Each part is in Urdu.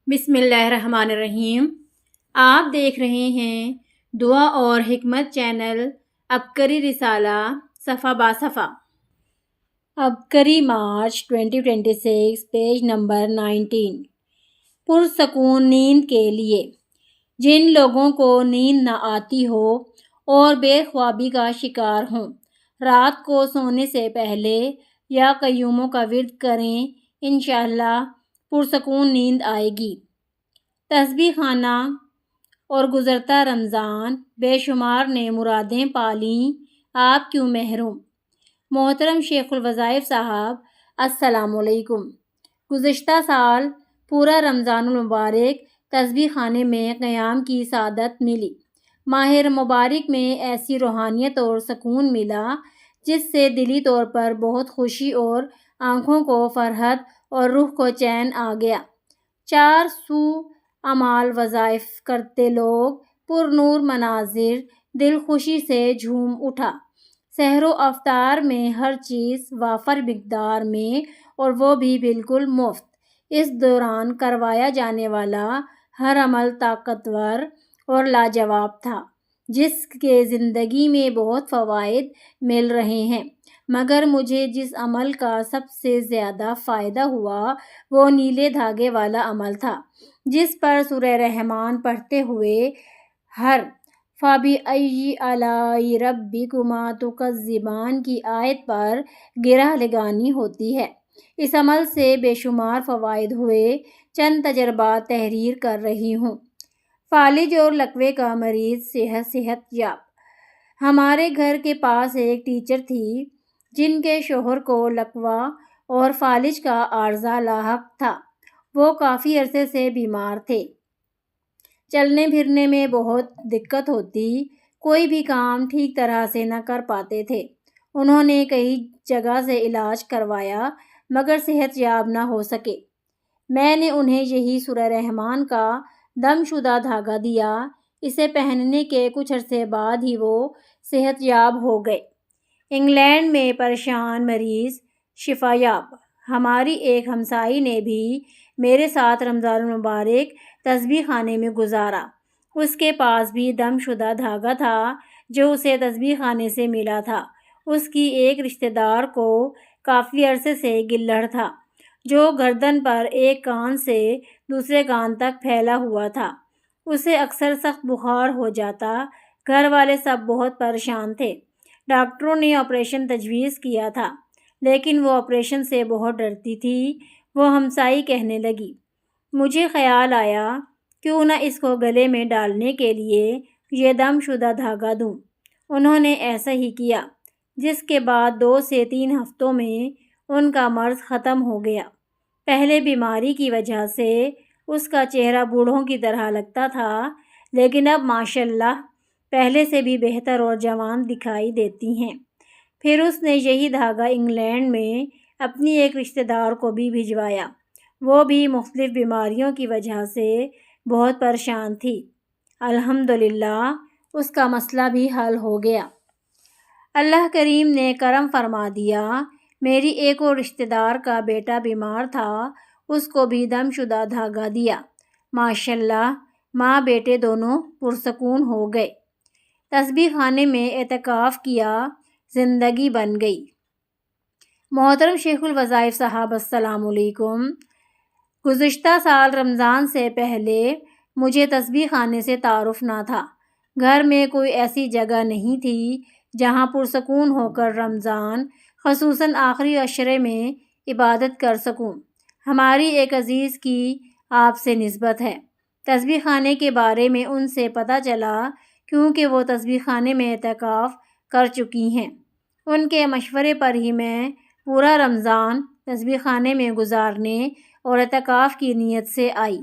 بسم اللہ الرحمن الرحیم۔ آپ دیکھ رہے ہیں دعا اور حکمت چینل عبقری رسالہ صفحہ با صفحہ۔ عبقری مارچ 2026 پیج نمبر 19۔ پرسکون نیند کے لیے جن لوگوں کو نیند نہ آتی ہو اور بے خوابی کا شکار ہوں، رات کو سونے سے پہلے یا قیوموں کا ورد کریں، انشاءاللہ پرسکون نیند آئے گی۔ تسبیح خانہ اور گزرتا رمضان بے شمار نے مرادیں پالیں، آپ کیوں محروم؟ محترم شیخ الوظائف صاحب، السلام علیکم۔ گزشتہ سال پورا رمضان المبارک تسبیح خانے میں قیام کی سعادت ملی۔ ماہ مبارک میں ایسی روحانیت اور سکون ملا جس سے دلی طور پر بہت خوشی اور آنکھوں کو فرحت اور روح کو چین آ گیا۔ 400 اعمال وظائف کرتے لوگ، پر نور مناظر، دل خوشی سے جھوم اٹھا۔ سحر و افطار میں ہر چیز وافر مقدار میں اور وہ بھی بالکل مفت۔ اس دوران کروایا جانے والا ہر عمل طاقتور اور لاجواب تھا، جس کے زندگی میں بہت فوائد مل رہے ہیں، مگر مجھے جس عمل کا سب سے زیادہ فائدہ ہوا وہ نیلے دھاگے والا عمل تھا، جس پر سورہ رحمان پڑھتے ہوئے ہر فَبِأَيِّ آلَاءِ رَبِّكُمَا تُكَذِّبَانِ کی آیت پر گرہ لگانی ہوتی ہے۔ اس عمل سے بے شمار فوائد ہوئے، چند تجربات تحریر کر رہی ہوں۔ فالج اور لکوے کا مریض صحت یاب۔ ہمارے گھر کے پاس ایک ٹیچر تھی جن کے شوہر کو لکوہ اور فالج کا عارضہ لاحق تھا۔ وہ کافی عرصے سے بیمار تھے، چلنے پھرنے میں بہت دقت ہوتی، کوئی بھی کام ٹھیک طرح سے نہ کر پاتے تھے۔ انہوں نے کئی جگہ سے علاج کروایا مگر صحت یاب نہ ہو سکے۔ میں نے انہیں یہی سورہ رحمان کا دم شدہ دھاگا دیا۔ اسے پہننے کے کچھ عرصے بعد ہی وہ صحت یاب ہو گئے۔ انگلینڈ میں پریشان مریض شفا یاب۔ ہماری ایک ہمسائی نے بھی میرے ساتھ رمضان المبارک تسبیح خانے میں گزارا۔ اس کے پاس بھی دم شدہ دھاگا تھا جو اسے تسبیح خانے سے ملا تھا۔ اس کی ایک رشتہ دار کو کافی عرصے سے گلڑ تھا جو گردن پر ایک کان سے دوسرے کان تک پھیلا ہوا تھا۔ اسے اکثر سخت بخار ہو جاتا۔ گھر والے سب بہت پریشان تھے۔ ڈاکٹروں نے آپریشن تجویز کیا تھا لیکن وہ آپریشن سے بہت ڈرتی تھی۔ وہ ہمسائی کہنے لگی، مجھے خیال آیا کیوں نہ اس کو گلے میں ڈالنے کے لیے یہ دم شدہ دھاگا دوں۔ انہوں نے ایسا ہی کیا، جس کے بعد 2 سے 3 ہفتوں میں ان کا مرض ختم ہو گیا۔ پہلے بیماری کی وجہ سے اس کا چہرہ بوڑھوں کی طرح لگتا تھا، لیکن اب ماشاءاللہ پہلے سے بھی بہتر اور جوان دکھائی دیتی ہیں۔ پھر اس نے یہی دھاگا انگلینڈ میں اپنی ایک رشتہ دار کو بھی بھجوایا۔ وہ بھی مختلف بیماریوں کی وجہ سے بہت پریشان تھی۔ الحمدللہ اس کا مسئلہ بھی حل ہو گیا۔ اللہ کریم نے کرم فرما دیا۔ میری ایک اور رشتہ دار کا بیٹا بیمار تھا، اس کو بھی دم شدہ دھاگا دیا۔ ماشاءاللہ ماں بیٹے دونوں پرسکون ہو گئے۔ تسبیح خانے میں اعتکاف کیا، زندگی بن گئی۔ محترم شیخ الوظائف صاحب، السلام علیکم۔ گزشتہ سال رمضان سے پہلے مجھے تسبیح خانے سے تعارف نہ تھا۔ گھر میں کوئی ایسی جگہ نہیں تھی جہاں پرسکون ہو کر رمضان، خصوصاً آخری عشرے میں عبادت کر سکوں۔ ہماری ایک عزیز کی آپ سے نسبت ہے۔ تسبیح خانے کے بارے میں ان سے پتہ چلا کیونکہ وہ تسبیح خانے میں اعتکاف کر چکی ہیں۔ ان کے مشورے پر ہی میں پورا رمضان تسبیح خانے میں گزارنے اور اعتکاف کی نیت سے آئی۔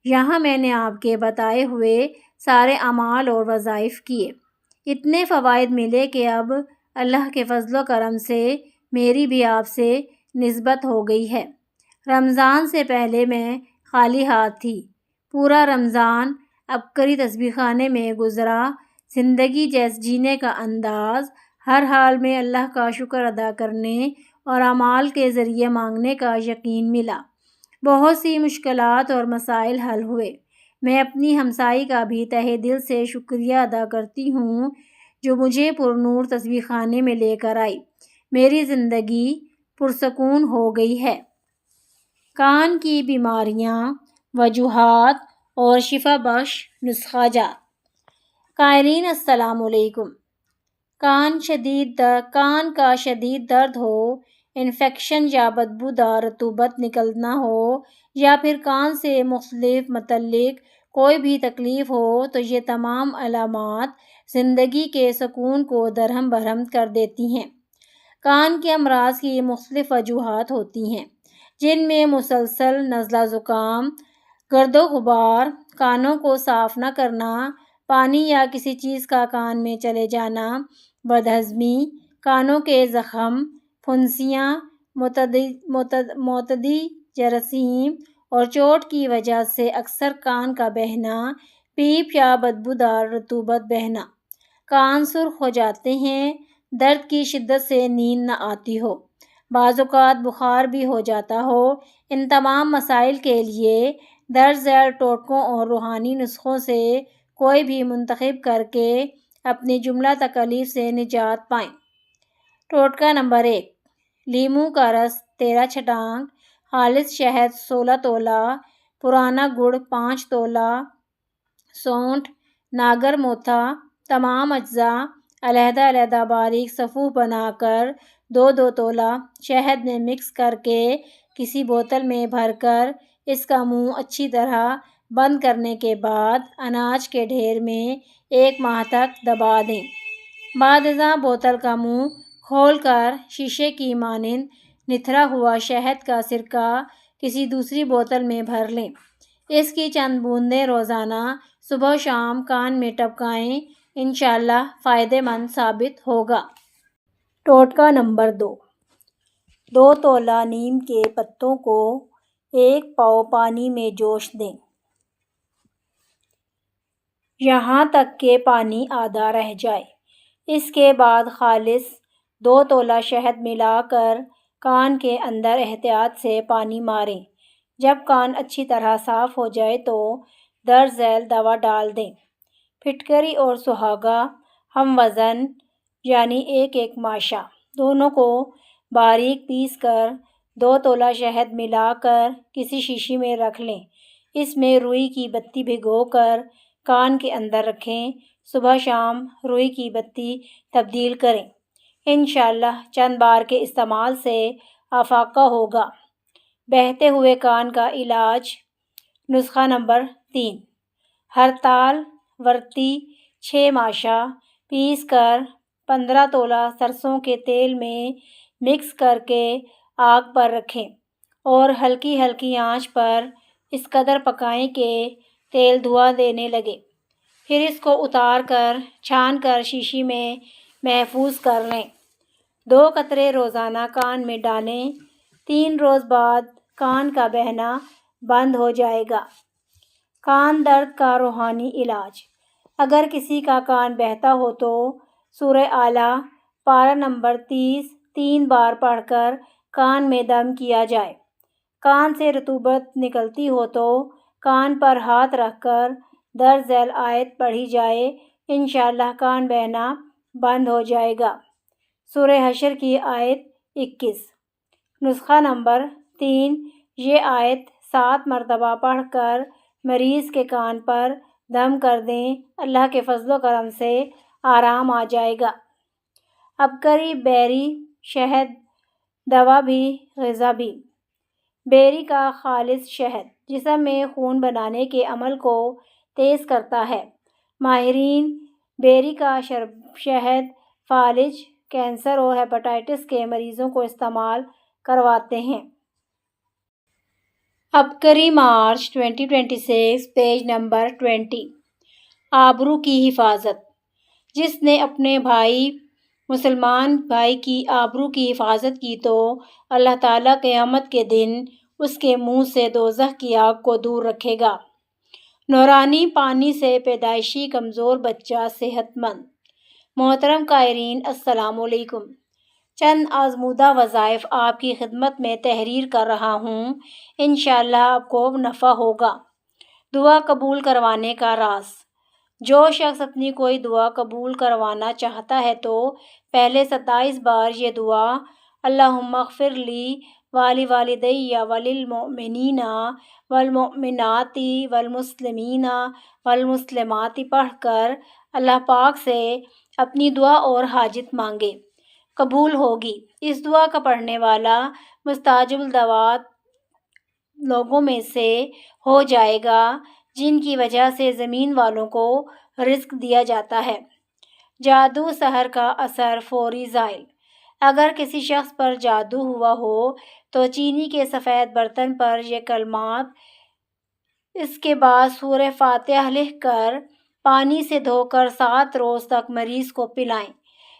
یہاں میں نے آپ کے بتائے ہوئے سارے اعمال اور وظائف کیے۔ اتنے فوائد ملے کہ اب اللہ کے فضل و کرم سے میری بھی آپ سے نسبت ہو گئی ہے۔ رمضان سے پہلے میں خالی ہاتھ تھی۔ پورا رمضان عبقری تسبیح خانے میں گزرا۔ زندگی جینے کا انداز، ہر حال میں اللہ کا شکر ادا کرنے اور اعمال کے ذریعے مانگنے کا یقین ملا۔ بہت سی مشکلات اور مسائل حل ہوئے۔ میں اپنی ہمسائی کا بھی تہہ دل سے شکریہ ادا کرتی ہوں جو مجھے پرنور تصویر خانے میں لے کر آئی۔ میری زندگی پرسکون ہو گئی ہے۔ کان کی بیماریاں، وجوہات اور شفا بخش نسخہ جات۔ قائرین السلام علیکم۔ کان کا شدید درد ہو، انفیکشن یا بدبودار رطوبت نکلنا ہو، یا پھر کان سے متعلق کوئی بھی تکلیف ہو تو یہ تمام علامات زندگی کے سکون کو درہم برہم کر دیتی ہیں۔ کان کے امراض کی مختلف وجوہات ہوتی ہیں جن میں مسلسل نزلہ زکام، گرد و غبار، کانوں کو صاف نہ کرنا، پانی یا کسی چیز کا کان میں چلے جانا، بدہضمی، کانوں کے زخم، پھنسیاں، معتدی جراثیم اور چوٹ کی وجہ سے اکثر کان کا بہنا، پیپ یا بدبودار رطوبت بہنا، کان سرخ ہو جاتے ہیں، درد کی شدت سے نیند نہ آتی ہو، بعض اوقات بخار بھی ہو جاتا ہو۔ ان تمام مسائل کے لیے درج ذیل ٹوٹکوں اور روحانی نسخوں سے کوئی بھی منتخب کر کے اپنی جملہ تکالیف سے نجات پائیں۔ ٹوٹکا نمبر 1، لیموں کا رس 13 چھٹانک، خالص شہد 16 تولہ، پرانا گڑ 5 تولہ، سونٹھ، ناگر موتھا، تمام اجزاء علیحدہ علیحدہ باریک صفوف بنا کر 2 تولہ شہد میں مکس کر کے کسی بوتل میں بھر کر اس کا منہ اچھی طرح بند کرنے کے بعد اناج کے ڈھیر میں 1 ماہ تک دبا دیں۔ بعد ازاں بوتل کا منہ کھول کر شیشے کی مانند نتھرا ہوا شہد کا سرکہ کسی دوسری بوتل میں بھر لیں۔ اس کی چند بوندیں روزانہ صبح و شام کان میں ٹپکائیں، انشاءاللہ فائدہ مند ثابت ہوگا۔ ٹوٹکا نمبر 2 تولہ نیم کے پتوں کو 1 پاؤ پانی میں جوش دیں یہاں تک کہ پانی آدھا رہ جائے۔ اس کے بعد خالص 2 تولہ شہد ملا کر کان کے اندر احتیاط سے پانی ماریں۔ جب کان اچھی طرح صاف ہو جائے تو درج ذیل دوا ڈال دیں۔ پھٹکری اور سہاگہ ہم وزن یعنی 1 ماشا دونوں کو باریک پیس کر 2 تولہ شہد ملا کر کسی شیشی میں رکھ لیں۔ اس میں روئی کی بتی بھگو کر کان کے اندر رکھیں، صبح شام روئی کی بتی تبدیل کریں۔ انشاءاللہ چند بار کے استعمال سے افاقہ ہوگا۔ بہتے ہوئے کان کا علاج۔ نسخہ نمبر 3، ہرتال ورتی 6 ماشا پیس کر 15 تولہ سرسوں کے تیل میں مکس کر کے آگ پر رکھیں اور ہلکی ہلکی آنچ پر اس قدر پکائیں کہ تیل دھواں دینے لگے۔ پھر اس کو اتار کر چھان کر شیشی میں محفوظ کر لیں۔ 2 قطرے روزانہ کان میں ڈالیں۔ 3 روز بعد کان کا بہنا بند ہو جائے گا۔ کان درد کا روحانی علاج۔ اگر کسی کا کان بہتا ہو تو سورہ اعلیٰ پارہ نمبر 30 3 بار پڑھ کر کان میں دم کیا جائے۔ کان سے رطوبت نکلتی ہو تو کان پر ہاتھ رکھ کر درج ذیل آیت پڑھی جائے، انشاءاللہ کان بہنا بند ہو جائے گا۔ سورہ حشر کی آیت 21۔ نسخہ نمبر 3، یہ آیت 7 مرتبہ پڑھ کر مریض کے کان پر دم کر دیں، اللہ کے فضل و کرم سے آرام آ جائے گا۔ عبقری بیری شہد دوا بھی غذا بھی۔ بیری کا خالص شہد جسم میں خون بنانے کے عمل کو تیز کرتا ہے۔ ماہرین بیری کا شہد فالج، کینسر اور ہیپاٹائٹس کے مریضوں کو استعمال کرواتے ہیں۔ عبقری مارچ 2026 پیج نمبر 20۔ آبرو کی حفاظت۔ جس نے اپنے مسلمان بھائی کی آبرو کی حفاظت کی تو اللہ تعالیٰ قیامت کے دن اس کے منہ سے دوزخ کی آگ کو دور رکھے گا۔ نورانی پانی سے پیدائشی کمزور بچہ صحت مند۔ محترم قائرین السلام علیکم۔ چند آزمودہ وظائف آپ کی خدمت میں تحریر کر رہا ہوں، انشاءاللہ آپ کو نفع ہوگا۔ دعا قبول کروانے کا راز۔ جو شخص اپنی کوئی دعا قبول کروانا چاہتا ہے تو پہلے 27 بار یہ دعا اللہم اغفر لی ولوالدی وللمؤمنین والمؤمنات والمسلمین والمسلمات پڑھ کر اللہ پاک سے اپنی دعا اور حاجت مانگے، قبول ہوگی۔ اس دعا کا پڑھنے والا مستجاب الدعوات لوگوں میں سے ہو جائے گا جن کی وجہ سے زمین والوں کو رزق دیا جاتا ہے۔ جادو سحر کا اثر فوری زائل۔ اگر کسی شخص پر جادو ہوا ہو تو چینی کے سفید برتن پر یہ کلمات اس کے بعد سورہ فاتحہ لکھ کر پانی سے دھو کر 7 روز تک مریض کو پلائیں،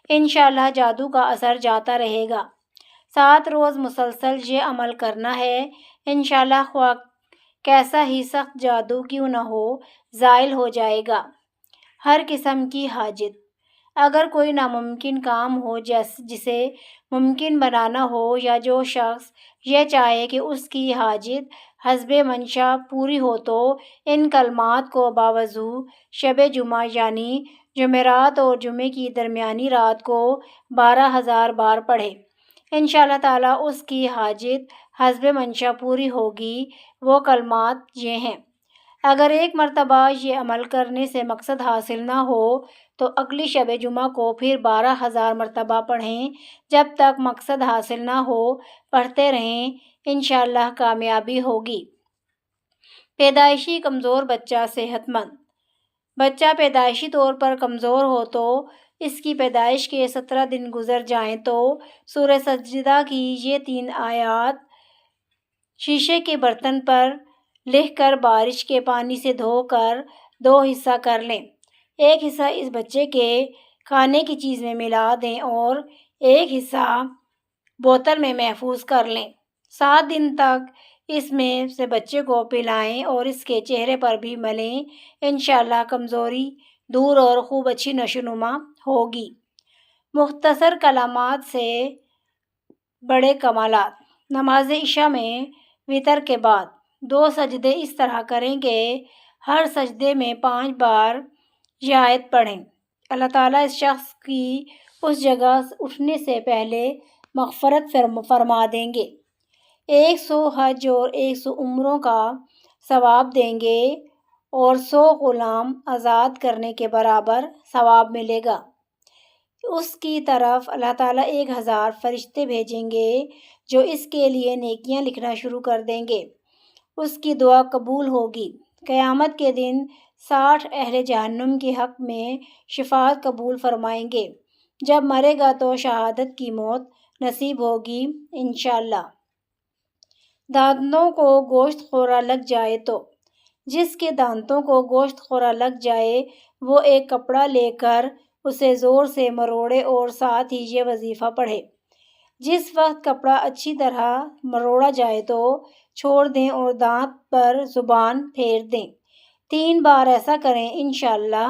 انشاءاللہ جادو کا اثر جاتا رہے گا۔ 7 روز مسلسل یہ عمل کرنا ہے، انشاءاللہ خواہ کیسا ہی سخت جادو کیوں نہ ہو زائل ہو جائے گا۔ ہر قسم کی حاجت۔ اگر کوئی ناممکن کام ہو جسے ممکن بنانا ہو یا جو شخص یہ چاہے کہ اس کی حاجت حسب منشا پوری ہو تو ان کلمات کو باوضو شب جمعہ یعنی جمعرات اور جمعے کی درمیانی رات کو 12,000 بار پڑھے، انشاءاللہ تعالیٰ اس کی حاجت حسب منشا پوری ہوگی۔ وہ کلمات یہ ہیں۔ اگر ایک مرتبہ یہ عمل کرنے سے مقصد حاصل نہ ہو تو اگلی شب جمعہ کو پھر 12,000 مرتبہ پڑھیں، جب تک مقصد حاصل نہ ہو پڑھتے رہیں، انشاءاللہ کامیابی ہوگی۔ پیدائشی کمزور بچہ صحت مند۔ بچہ پیدائشی طور پر کمزور ہو تو اس کی پیدائش کے 17 دن گزر جائیں تو سورہ سجدہ کی یہ 3 آیات شیشے کے برتن پر لکھ کر بارش کے پانی سے دھو کر 2 حصہ کر لیں۔ ایک حصہ اس بچے کے کھانے کی چیز میں ملا دیں اور ایک حصہ بوتل میں محفوظ کر لیں۔ 7 دن تک اس میں سے بچے کو پلائیں اور اس کے چہرے پر بھی ملیں، انشاءاللہ کمزوری دور اور خوب اچھی نشوونما ہوگی۔ مختصر کلمات سے بڑے کمالات۔ نماز عشاء میں وتر کے بعد 2 سجدے اس طرح کریں کہ ہر سجدے میں 5 بار یہ آیت پڑھیں، اللہ تعالیٰ اس شخص کی اس جگہ اٹھنے سے پہلے مغفرت فرما دیں گے، 100 حج اور 100 عمروں کا ثواب دیں گے اور 100 غلام آزاد کرنے کے برابر ثواب ملے گا۔ اس کی طرف اللہ تعالیٰ 1000 فرشتے بھیجیں گے جو اس کے لیے نیکیاں لکھنا شروع کر دیں گے، اس کی دعا قبول ہوگی۔ قیامت کے دن 60 اہل جہنم کے حق میں شفاعت قبول فرمائیں گے۔ جب مرے گا تو شہادت کی موت نصیب ہوگی انشاءاللہ۔ دانتوں کو گوشت خورا لگ جائے تو جس کے دانتوں کو گوشت خورا لگ جائے وہ ایک کپڑا لے کر اسے زور سے مروڑے اور ساتھ ہی یہ وظیفہ پڑھے۔ جس وقت کپڑا اچھی طرح مروڑا جائے تو چھوڑ دیں اور دانت پر زبان پھیر دیں۔ 3 بار ایسا کریں، انشاءاللہ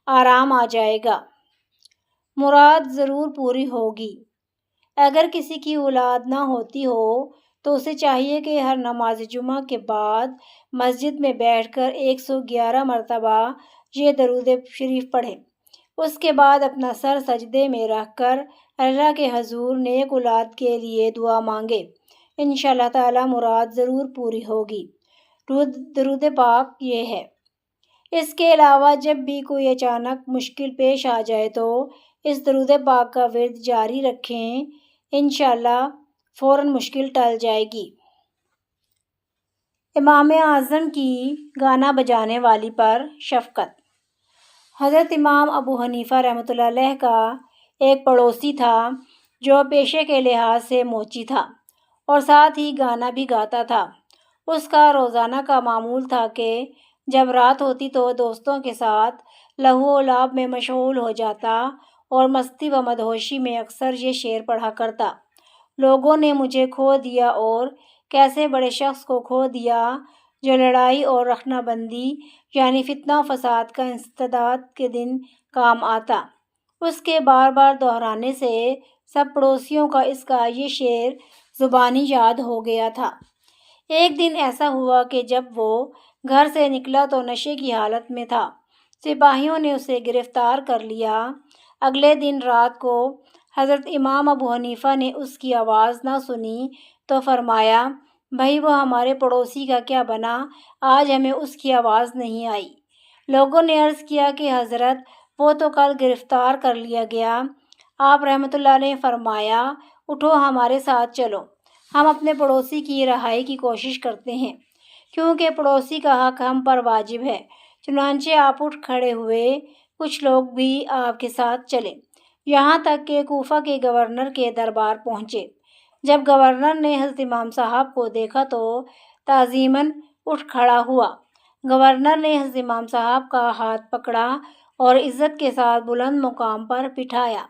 آرام آ جائے گا، مراد ضرور پوری ہوگی۔ اگر کسی کی اولاد نہ ہوتی ہو تو اسے چاہیے کہ ہر نماز جمعہ کے بعد مسجد میں بیٹھ کر 111 مرتبہ یہ درود شریف پڑھے، اس کے بعد اپنا سر سجدے میں رکھ کر اللہ کے حضور نیک اولاد کے لیے دعا مانگے، انشاءاللہ تعالی مراد ضرور پوری ہوگی۔ درود پاک یہ ہے۔ اس کے علاوہ جب بھی کوئی اچانک مشکل پیش آ جائے تو اس درود پاک کا ورد جاری رکھیں، انشاءاللہ فوراً مشکل ٹل جائے گی۔ امام اعظم کی گانا بجانے والی پر شفقت۔ حضرت امام ابو حنیفہ رحمۃ اللہ علیہ کا ایک پڑوسی تھا جو پیشے کے لحاظ سے موچی تھا اور ساتھ ہی گانا بھی گاتا تھا۔ اس کا روزانہ کا معمول تھا کہ جب رات ہوتی تو دوستوں کے ساتھ لہو و لعب میں مشغول ہو جاتا اور مستی و مدہوشی میں اکثر یہ شعر پڑھا کرتا: لوگوں نے مجھے کھو دیا اور کیسے بڑے شخص کو کھو دیا جو لڑائی اور رخنہ بندی یعنی فتنہ و فساد کا انسداد کے دن کام آتا۔ اس کے بار بار دہرانے سے سب پڑوسیوں کا اس کا یہ شعر زبانی یاد ہو گیا تھا۔ ایک دن ایسا ہوا کہ جب وہ گھر سے نکلا تو نشے کی حالت میں تھا۔ سپاہیوں نے اسے گرفتار کر لیا۔ اگلے دن رات کو حضرت امام ابو حنیفہ نے اس کی آواز نہ سنی تو فرمایا، بھائی وہ ہمارے پڑوسی کا کیا بنا؟ آج ہمیں اس کی آواز نہیں آئی۔ لوگوں نے عرض کیا کہ حضرت وہ تو کل گرفتار کر لیا گیا۔ آپ رحمۃ اللہ نے فرمایا، اٹھو ہمارے ساتھ چلو، ہم اپنے پڑوسی کی رہائی کی کوشش کرتے ہیں، کیونکہ پڑوسی کا حق ہم پر واجب ہے۔ چنانچہ آپ اٹھ کھڑے ہوئے، کچھ لوگ بھی آپ کے ساتھ چلے، یہاں تک کہ کوفہ کے گورنر کے دربار پہنچے۔ جب گورنر نے حضرت امام صاحب کو دیکھا تو تعظیماً اٹھ کھڑا ہوا۔ گورنر نے حضرت امام صاحب کا ہاتھ پکڑا اور عزت کے ساتھ بلند مقام پر بٹھایا۔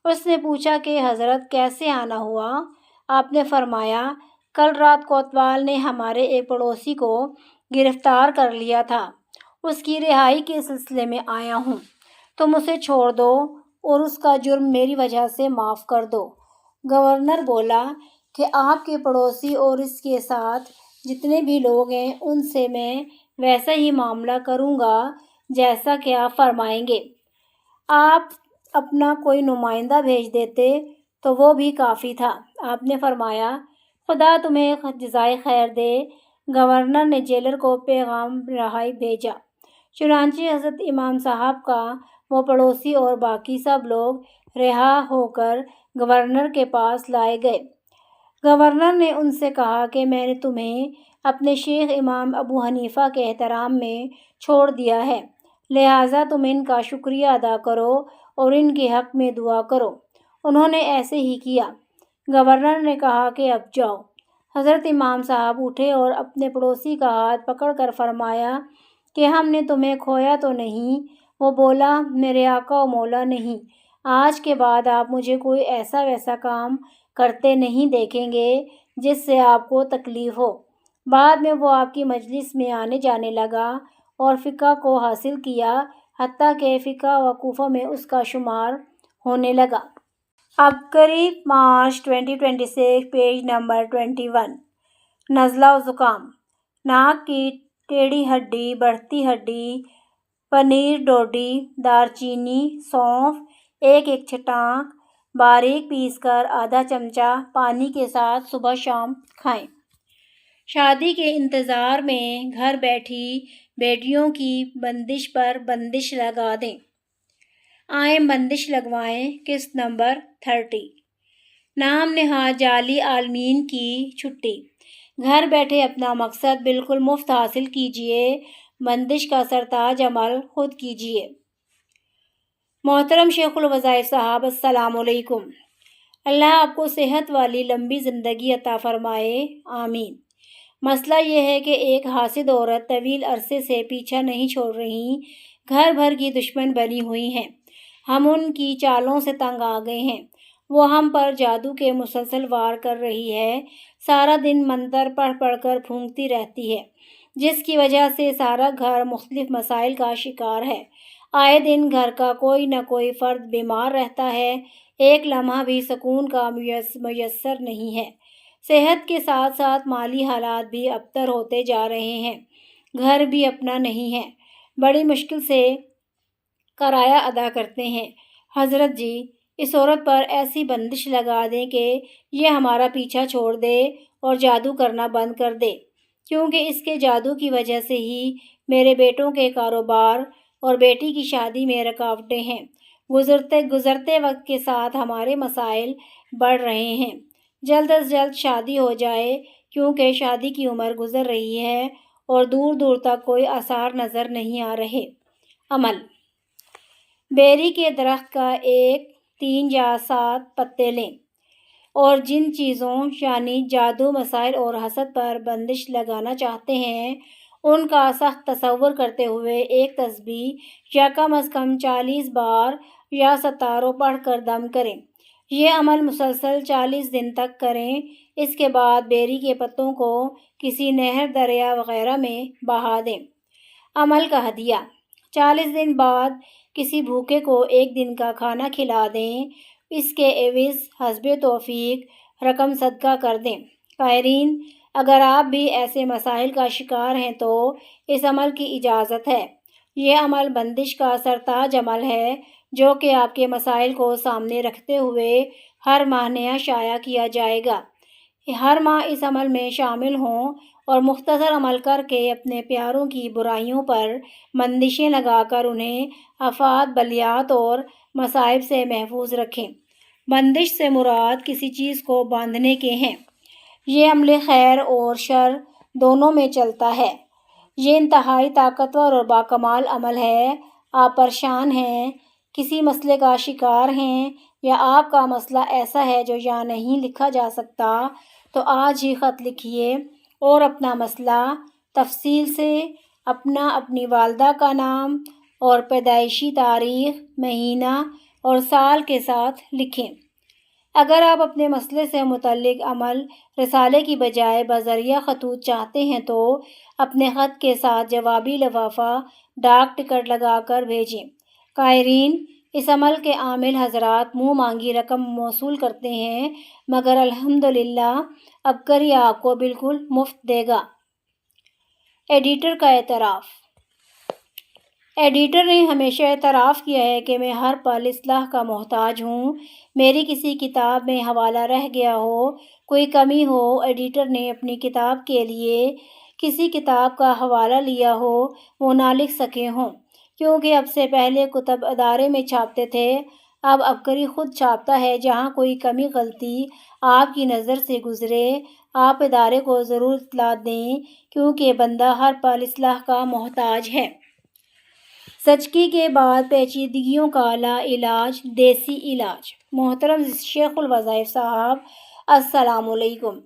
اس نے پوچھا کہ حضرت کیسے آنا ہوا؟ آپ نے فرمایا، کل رات کوتوال نے ہمارے ایک پڑوسی کو گرفتار کر لیا تھا، اس کی رہائی کے سلسلے میں آیا ہوں، تم اسے چھوڑ دو اور اس کا جرم میری وجہ سے معاف کر دو۔ گورنر بولا کہ آپ کے پڑوسی اور اس کے ساتھ جتنے بھی لوگ ہیں ان سے میں ویسا ہی معاملہ کروں گا جیسا کہ آپ فرمائیں گے۔ آپ اپنا کوئی نمائندہ بھیج دیتے تو وہ بھی کافی تھا۔ آپ نے فرمایا، خدا تمہیں جزائے خیر دے۔ گورنر نے جیلر کو پیغام رہائی بھیجا۔ چنانچہ حضرت امام صاحب کا وہ پڑوسی اور باقی سب لوگ رہا ہو کر گورنر کے پاس لائے گئے۔ گورنر نے ان سے کہا کہ میں نے تمہیں اپنے شیخ امام ابو حنیفہ کے احترام میں چھوڑ دیا ہے، لہٰذا تم ان کا شکریہ ادا کرو اور ان کے حق میں دعا کرو۔ انہوں نے ایسے ہی کیا۔ گورنر نے کہا کہ اب جاؤ۔ حضرت امام صاحب اٹھے اور اپنے پڑوسی کا ہاتھ پکڑ کر فرمایا کہ ہم نے تمہیں کھویا تو نہیں؟ وہ بولا، میرے آقا و مولا نہیں، آج کے بعد آپ مجھے کوئی ایسا ویسا کام کرتے نہیں دیکھیں گے جس سے آپ کو تکلیف ہو۔ بعد میں وہ آپ کی مجلس میں آنے جانے لگا اور فقہ کو حاصل کیا، حتیٰ کہ فقہ و کوفہ میں اس کا شمار ہونے لگا۔ عبقری مارچ 2026 پیج نمبر 21۔ نزلہ و زکام، ناک کی ٹیڑھی ہڈی، بڑھتی ہڈی، پنیر ڈوڈی، دار چینی، سونف، ایک چھٹانک باریک پیس کر آدھا چمچہ پانی کے ساتھ صبح شام کھائیں۔ شادی کے انتظار میں گھر بیٹھی بیٹیوں کی بندش پر بندش لگا دیں۔ آئیں بندش لگوائیں۔ قسط نمبر 30۔ نام نہاد جعلی عالمین کی چھٹی۔ گھر بیٹھے اپنا مقصد بالکل مفت حاصل کیجیے، بندش کا سرتاج عمل خود کیجیے۔ محترم شیخ الوظائف صاحب، السلام علیکم۔ اللہ آپ کو صحت والی لمبی زندگی عطا فرمائے، آمین۔ مسئلہ یہ ہے کہ ایک حاسد عورت طویل عرصے سے پیچھا نہیں چھوڑ رہی، گھر بھر کی دشمن بنی ہوئی ہیں، ہم ان کی چالوں سے تنگ آ گئے ہیں۔ وہ ہم پر جادو کے مسلسل وار کر رہی ہے، سارا دن منتر پڑھ پڑھ کر پھونکتی رہتی ہے، جس کی وجہ سے سارا گھر مختلف مسائل کا شکار ہے۔ آئے دن گھر کا کوئی نہ کوئی فرد بیمار رہتا ہے، ایک لمحہ بھی سکون کا میسر نہیں ہے۔ صحت کے ساتھ ساتھ مالی حالات بھی ابتر ہوتے جا رہے ہیں، گھر بھی اپنا نہیں ہے، بڑی مشکل سے کرایہ ادا کرتے ہیں۔ حضرت جی، اس عورت پر ایسی بندش لگا دیں کہ یہ ہمارا پیچھا چھوڑ دے اور جادو کرنا بند کر دے، کیونکہ اس کے جادو کی وجہ سے ہی میرے بیٹوں کے کاروبار اور بیٹی کی شادی میں رکاوٹیں ہیں۔ گزرتے وقت کے ساتھ ہمارے مسائل بڑھ رہے ہیں، جلد از جلد شادی ہو جائے، کیونکہ شادی کی عمر گزر رہی ہے اور دور دور تک کوئی آثار نظر نہیں آ رہے۔ عمل: بیری کے درخت کا 1، 3 یا 7 پتے لیں اور جن چیزوں یعنی جادو، مسائل اور حسد پر بندش لگانا چاہتے ہیں ان کا سخت تصور کرتے ہوئے ایک تسبیح یا کم از کم 40 بار یا ستاروں پڑھ کر دم کریں۔ یہ عمل مسلسل 40 دن تک کریں۔ اس کے بعد بیری کے پتوں کو کسی نہر، دریا وغیرہ میں بہا دیں۔ عمل کا ہدیہ: 40 دن بعد کسی بھوکے کو 1 دن کا کھانا کھلا دیں۔ اس کے عوض حسب توفیق رقم صدقہ کر دیں۔ قائرین، اگر آپ بھی ایسے مسائل کا شکار ہیں تو اس عمل کی اجازت ہے۔ یہ عمل بندش کا سرتاج عمل ہے جو کہ آپ کے مسائل کو سامنے رکھتے ہوئے ہر ماہ نیا شائع کیا جائے گا۔ ہر ماہ اس عمل میں شامل ہوں اور مختصر عمل کر کے اپنے پیاروں کی برائیوں پر بندشیں لگا کر انہیں آفات، بلیات اور مصائب سے محفوظ رکھیں۔ بندش سے مراد کسی چیز کو باندھنے کے ہیں۔ یہ عمل خیر اور شر دونوں میں چلتا ہے۔ یہ انتہائی طاقتور اور باکمال عمل ہے۔ آپ پریشان ہیں، کسی مسئلے کا شکار ہیں یا آپ کا مسئلہ ایسا ہے جو یہاں نہیں لکھا جا سکتا تو آج ہی خط لکھیے اور اپنا مسئلہ تفصیل سے اپنی والدہ کا نام اور پیدائشی تاریخ، مہینہ اور سال کے ساتھ لکھیں۔ اگر آپ اپنے مسئلے سے متعلق عمل رسالے کی بجائے بذریعہ خطوط چاہتے ہیں تو اپنے خط کے ساتھ جوابی لفافہ ڈاک ٹکٹ لگا کر بھیجیں۔ قائرین، اس عمل کے عامل حضرات منہ مانگی رقم موصول کرتے ہیں مگر الحمدللہ عبقری آپ کو بالکل مفت دے گا۔ ایڈیٹر کا اعتراف۔ ایڈیٹر نے ہمیشہ اعتراف کیا ہے کہ میں ہر پل اصلاح کا محتاج ہوں۔ میری کسی کتاب میں حوالہ رہ گیا ہو، کوئی کمی ہو، ایڈیٹر نے اپنی کتاب کے لیے کسی کتاب کا حوالہ لیا ہو، وہ نہ لکھ سکے ہوں، کیونکہ اب سے پہلے کتب ادارے میں چھاپتے تھے، اب عبقری خود چھاپتا ہے۔ جہاں کوئی کمی غلطی آپ کی نظر سے گزرے آپ ادارے کو ضرور اطلاع دیں، کیونکہ بندہ ہر پل اصلاح کا محتاج ہے۔ زچگی کے بعد پیچیدگیوں کا لا علاج دیسی علاج۔ محترم شیخ الوظائف صاحب، السلام علیکم۔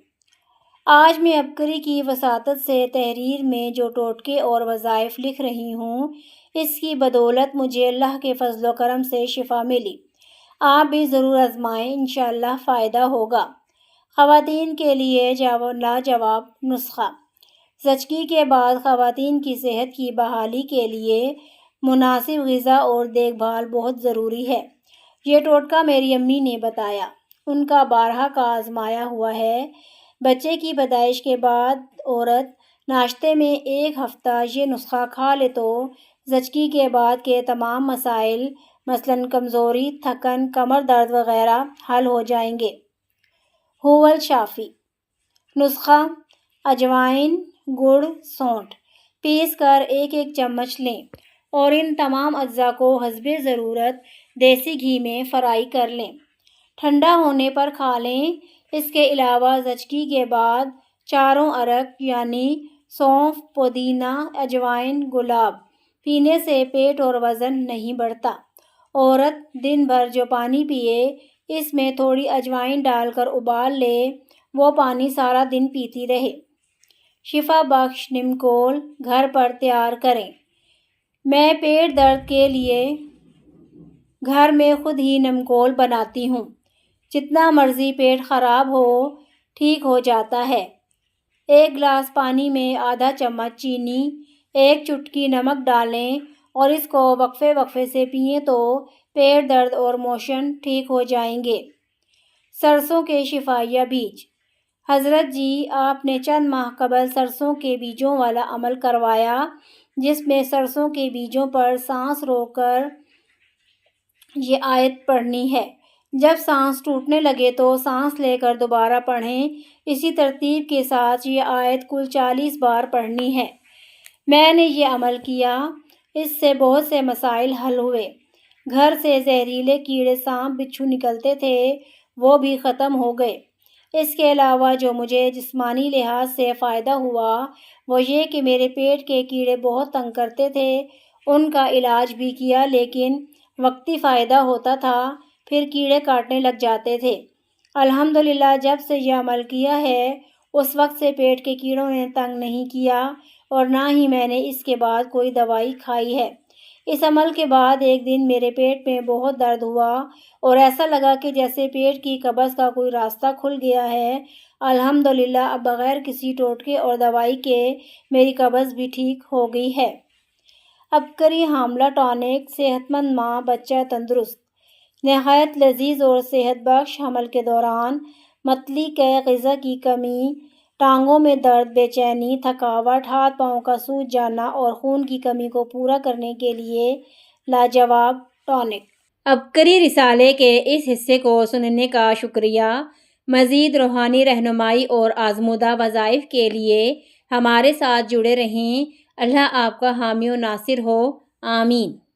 آج میں عبقری کی وساطت سے تحریر میں جو ٹوٹکے اور وظائف لکھ رہی ہوں، اس کی بدولت مجھے اللہ کے فضل و کرم سے شفا ملی۔ آپ بھی ضرور آزمائیں، انشاءاللہ فائدہ ہوگا۔ خواتین کے لیے لاجواب نسخہ۔ زچگی کے بعد خواتین کی صحت کی بحالی کے لیے مناسب غذا اور دیکھ بھال بہت ضروری ہے۔ یہ ٹوٹکا میری امی نے بتایا، ان کا بارہا کا آزمایا ہوا ہے۔ بچے کی پیدائش کے بعد عورت ناشتے میں 1 ہفتہ یہ نسخہ کھا لے تو زچگی کے بعد کے تمام مسائل مثلاً کمزوری، تھکن، کمر درد وغیرہ حل ہو جائیں گے۔ حول شافی۔ نسخہ: اجوائن، گڑ، سونٹھ پیس کر 1 چمچ لیں اور ان تمام اجزاء کو حسب ضرورت دیسی گھی میں فرائی کر لیں۔ ٹھنڈا ہونے پر کھا لیں۔ اس کے علاوہ زچگی کے بعد چاروں عرق یعنی سونف، پودینہ، اجوائن، گلاب پینے سے پیٹ اور وزن نہیں بڑھتا۔ عورت دن بھر جو پانی پیے اس میں تھوڑی اجوائن ڈال کر ابال لے، وہ پانی سارا دن پیتی رہے۔ شفا بخش نمکول گھر پر تیار کریں۔ میں پیٹ درد کے لیے گھر میں خود ہی نمکول بناتی ہوں۔ جتنا مرضی پیٹ خراب ہو، ٹھیک ہو جاتا ہے۔ 1 گلاس پانی میں آدھا چمچ چینی، 1 چٹکی نمک ڈالیں اور اس کو وقفے وقفے سے پئیں تو پیٹ درد اور موشن ٹھیک ہو جائیں گے۔ سرسوں کے شفائیہ بیج۔ حضرت جی، آپ نے چند ماہ قبل سرسوں کے بیجوں والا عمل کروایا، جس میں سرسوں کے بیجوں پر سانس روک کر یہ آیت پڑھنی ہے۔ جب سانس ٹوٹنے لگے تو سانس لے کر دوبارہ پڑھیں۔ اسی ترتیب کے ساتھ یہ آیت کل 40 بار پڑھنی ہے۔ میں نے یہ عمل کیا، اس سے بہت سے مسائل حل ہوئے۔ گھر سے زہریلے کیڑے، سانپ، بچھو نکلتے تھے، وہ بھی ختم ہو گئے۔ اس کے علاوہ جو مجھے جسمانی لحاظ سے فائدہ ہوا وہ یہ کہ میرے پیٹ کے کیڑے بہت تنگ کرتے تھے، ان کا علاج بھی کیا لیکن وقتی فائدہ ہوتا تھا، پھر کیڑے کاٹنے لگ جاتے تھے۔ الحمدللہ جب سے یہ عمل کیا ہے اس وقت سے پیٹ کے کیڑوں نے تنگ نہیں کیا اور نہ ہی میں نے اس کے بعد کوئی دوائی کھائی ہے۔ اس عمل کے بعد ایک دن میرے پیٹ میں بہت درد ہوا اور ایسا لگا کہ جیسے پیٹ کی قبض کا کوئی راستہ کھل گیا ہے۔ الحمدللہ اب بغیر کسی ٹوٹکے اور دوائی کے میری قبض بھی ٹھیک ہو گئی ہے۔ عبقری حاملہ ٹانک، صحت مند ماں، بچہ تندرست۔ نہایت لذیذ اور صحت بخش حمل کے دوران متلی کے غذا کی کمی، ٹانگوں میں درد، بے چینی، تھکاوٹ، ہاتھ پاؤں کا سوج جانا اور خون کی کمی کو پورا کرنے کے لیے لاجواب ٹونک۔ عبقری رسالے کے اس حصے کو سننے کا شکریہ۔ مزید روحانی رہنمائی اور آزمودہ وظائف کے لیے ہمارے ساتھ جڑے رہیں۔ اللہ آپ کا حامی و ناصر ہو، آمین۔